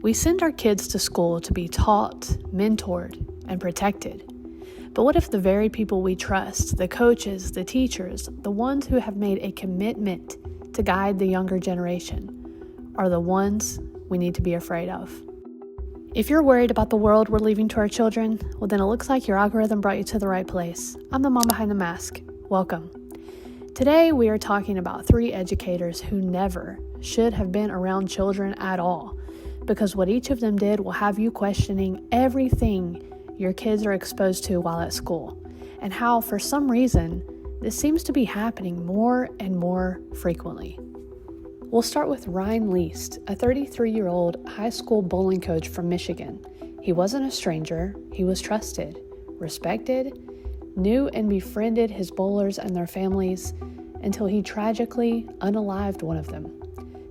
We send our kids to school to be taught, mentored, and protected. But what if the very people we trust, the coaches, the teachers, the ones who have made a commitment to guide the younger generation, are the ones we need to be afraid of? If you're worried about the world we're leaving to our children, well then it looks like your algorithm brought you to the right place. I'm the mom behind the mask. Welcome. Today we are talking about 3 educators who never should have been around children at all, because what each of them did will have you questioning everything your kids are exposed to while at school, and how, for some reason, this seems to be happening more and more frequently. We'll start with Ryne Leist, a 33-year-old high school bowling coach from Michigan. He wasn't a stranger, he was trusted, respected, knew and befriended his bowlers and their families until he tragically unalived one of them.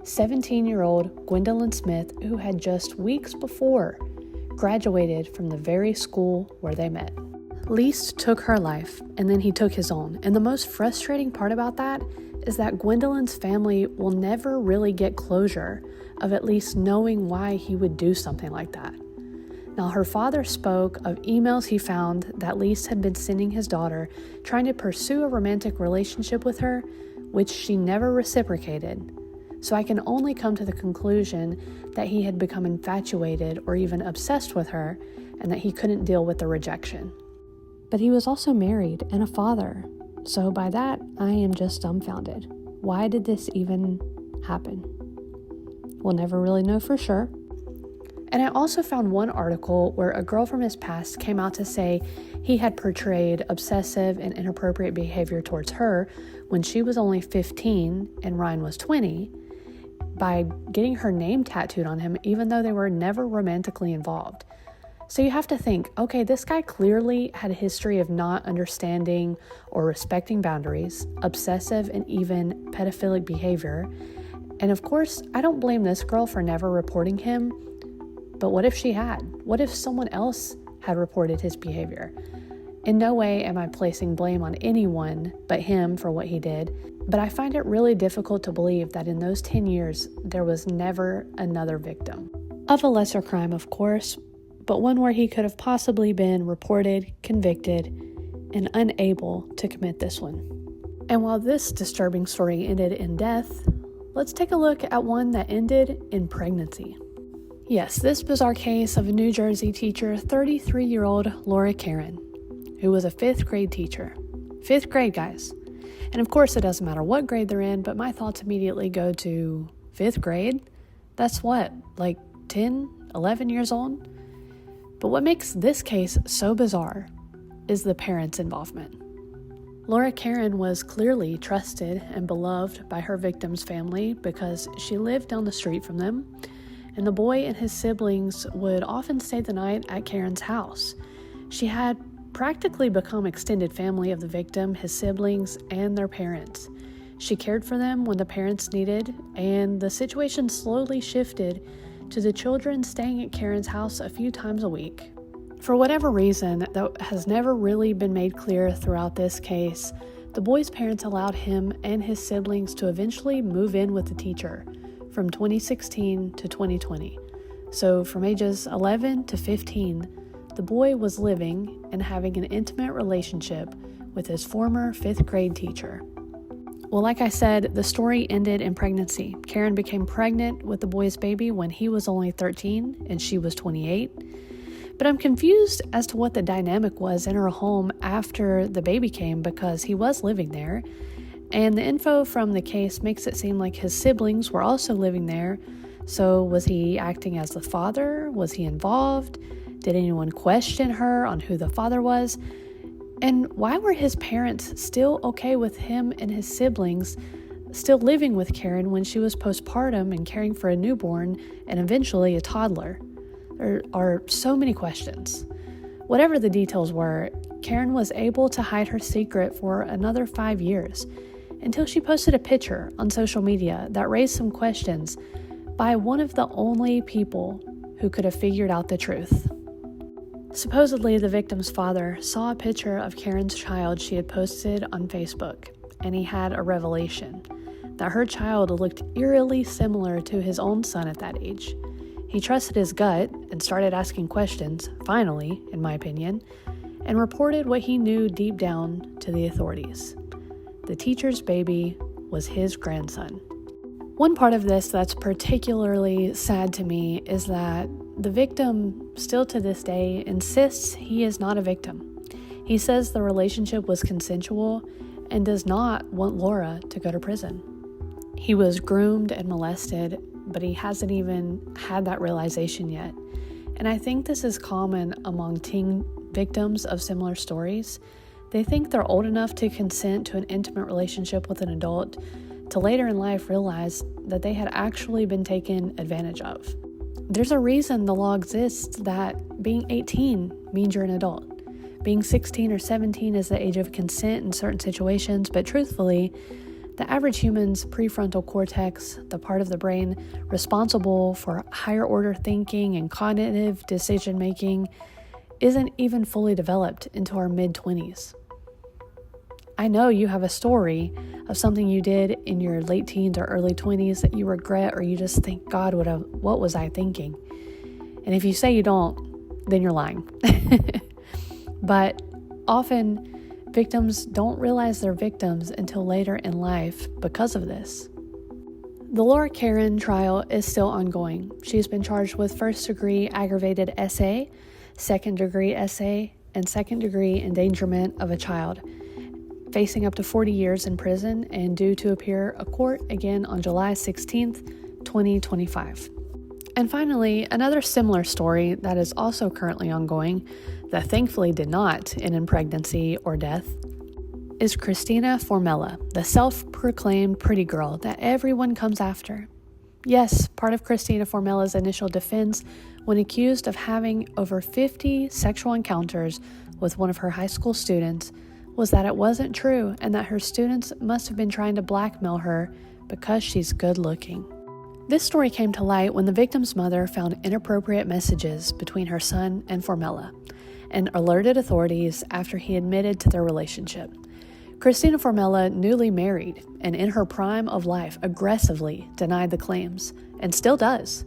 17-year-old Gwendolyn Smith, who had just weeks before graduated from the very school where they met. Leist took her life, and then he took his own. And the most frustrating part about that is that Gwendolyn's family will never really get closure of at least knowing why he would do something like that. Now, her father spoke of emails he found that Leist had been sending his daughter, trying to pursue a romantic relationship with her, which she never reciprocated. So I can only come to the conclusion that he had become infatuated or even obsessed with her, and that he couldn't deal with the rejection. But he was also married and a father, so by that, I am just dumbfounded. Why did this even happen? We'll never really know for sure. And I also found one article where a girl from his past came out to say he had portrayed obsessive and inappropriate behavior towards her when she was only 15 and Ryne was 20, by getting her name tattooed on him, even though they were never romantically involved. So you have to think, okay, this guy clearly had a history of not understanding or respecting boundaries, obsessive and even pedophilic behavior. And of course, I don't blame this girl for never reporting him, but what if she had? What if someone else had reported his behavior? In no way am I placing blame on anyone but him for what he did, but I find it really difficult to believe that in those 10 years, there was never another victim. Of a lesser crime, of course, but one where he could have possibly been reported, convicted, and unable to commit this one. And while this disturbing story ended in death, let's take a look at one that ended in pregnancy. Yes, this bizarre case of a New Jersey teacher, 33-year-old Laura Caron, who was a 5th grade teacher. 5th grade, guys. And of course, it doesn't matter what grade they're in, but my thoughts immediately go to 5th grade? That's what, like 10, 11 years old? But what makes this case so bizarre is the parents' involvement. Laura Caron was clearly trusted and beloved by her victim's family because she lived down the street from them, and the boy and his siblings would often stay the night at Caron's house. She had practically become extended family of the victim, his siblings, and their parents. She cared for them when the parents needed, and the situation slowly shifted to the children staying at Caron's house a few times a week. For whatever reason that has never really been made clear throughout this case, the boy's parents allowed him and his siblings to eventually move in with the teacher from 2016 to 2020. So from ages 11 to 15, the boy was living and having an intimate relationship with his former 5th grade teacher. Well, like I said, the story ended in pregnancy. Caron became pregnant with the boy's baby when he was only 13 and she was 28. But I'm confused as to what the dynamic was in her home after the baby came, because he was living there. And the info from the case makes it seem like his siblings were also living there. So was he acting as the father? Was he involved? Did anyone question her on who the father was? And why were his parents still okay with him and his siblings still living with Caron when she was postpartum and caring for a newborn and eventually a toddler? There are so many questions. Whatever the details were, Caron was able to hide her secret for another 5 years until she posted a picture on social media that raised some questions by one of the only people who could have figured out the truth. Supposedly, the victim's father saw a picture of Caron's child she had posted on Facebook, and he had a revelation that her child looked eerily similar to his own son at that age. He trusted his gut and started asking questions, finally, in my opinion, and reported what he knew deep down to the authorities. The teacher's baby was his grandson. One part of this that's particularly sad to me is that the victim, still to this day, insists he is not a victim. He says the relationship was consensual and does not want Laura to go to prison. He was groomed and molested, but he hasn't even had that realization yet. And I think this is common among teen victims of similar stories. They think they're old enough to consent to an intimate relationship with an adult, to later in life realize that they had actually been taken advantage of. There's a reason the law exists that being 18 means you're an adult. Being 16 or 17 is the age of consent in certain situations, but truthfully, the average human's prefrontal cortex, the part of the brain responsible for higher order thinking and cognitive decision making, isn't even fully developed into our mid-20s. I know you have a story of something you did in your late teens or early 20s that you regret, or you just think, God, what was I thinking? And if you say you don't, then you're lying. But often, victims don't realize they're victims until later in life because of this. The Laura Caron trial is still ongoing. She's been charged with first-degree aggravated SA, second-degree SA, and second-degree endangerment of a child, facing up to 40 years in prison and due to appear a court again on July 16th, 2025. And finally, another similar story that is also currently ongoing, that thankfully did not end in pregnancy or death, is Christina Formella, the self-proclaimed pretty girl that everyone comes after. Yes, part of Christina Formella's initial defense when accused of having over 50 sexual encounters with one of her high school students was that it wasn't true and that her students must have been trying to blackmail her because she's good looking. This story came to light when the victim's mother found inappropriate messages between her son and Formella and alerted authorities after he admitted to their relationship. Christina Formella, newly married and in her prime of life, aggressively denied the claims and still does.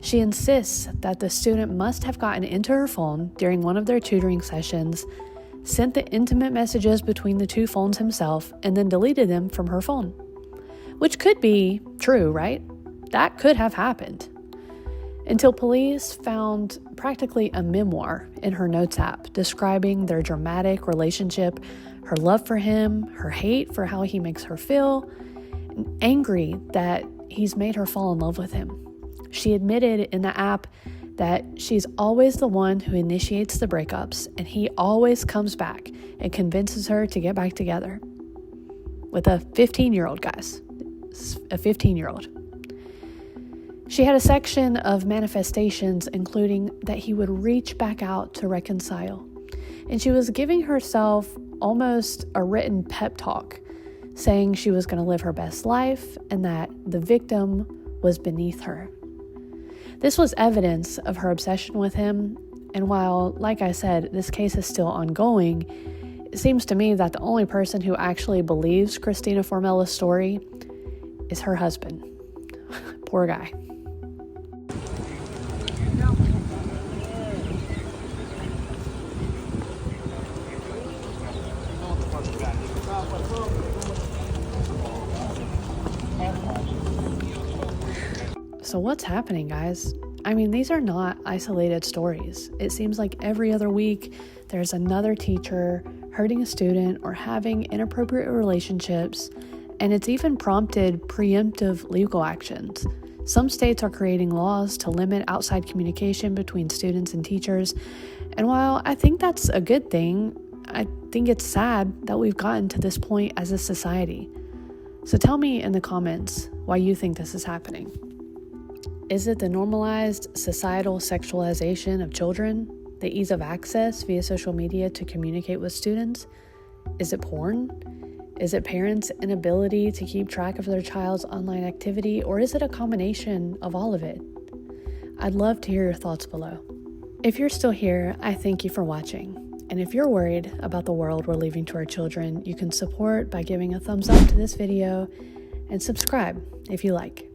She insists that the student must have gotten into her phone during one of their tutoring sessions, sent the intimate messages between the two phones himself, and then deleted them from her phone. Which could be true, right? That could have happened. Until police found practically a memoir in her notes app describing their dramatic relationship, her love for him, her hate for how he makes her feel, and angry that he's made her fall in love with him. She admitted in the app that she's always the one who initiates the breakups, and he always comes back and convinces her to get back together. With a 15-year-old, guys. A 15-year-old. She had a section of manifestations, including that he would reach back out to reconcile. And she was giving herself almost a written pep talk, saying she was going to live her best life and that the victim was beneath her. This was evidence of her obsession with him, and while, like I said, this case is still ongoing, it seems to me that the only person who actually believes Christina Formella's story is her husband. Poor guy. So what's happening, guys? I mean, these are not isolated stories. It seems like every other week there's another teacher hurting a student or having inappropriate relationships, and it's even prompted preemptive legal actions. Some states are creating laws to limit outside communication between students and teachers, and while I think that's a good thing, I think it's sad that we've gotten to this point as a society. So tell me in the comments why you think this is happening. Is it the normalized societal sexualization of children? The ease of access via social media to communicate with students? Is it porn? Is it parents' inability to keep track of their child's online activity? Or is it a combination of all of it? I'd love to hear your thoughts below. If you're still here, I thank you for watching. And if you're worried about the world we're leaving to our children, you can support by giving a thumbs up to this video and subscribe if you like.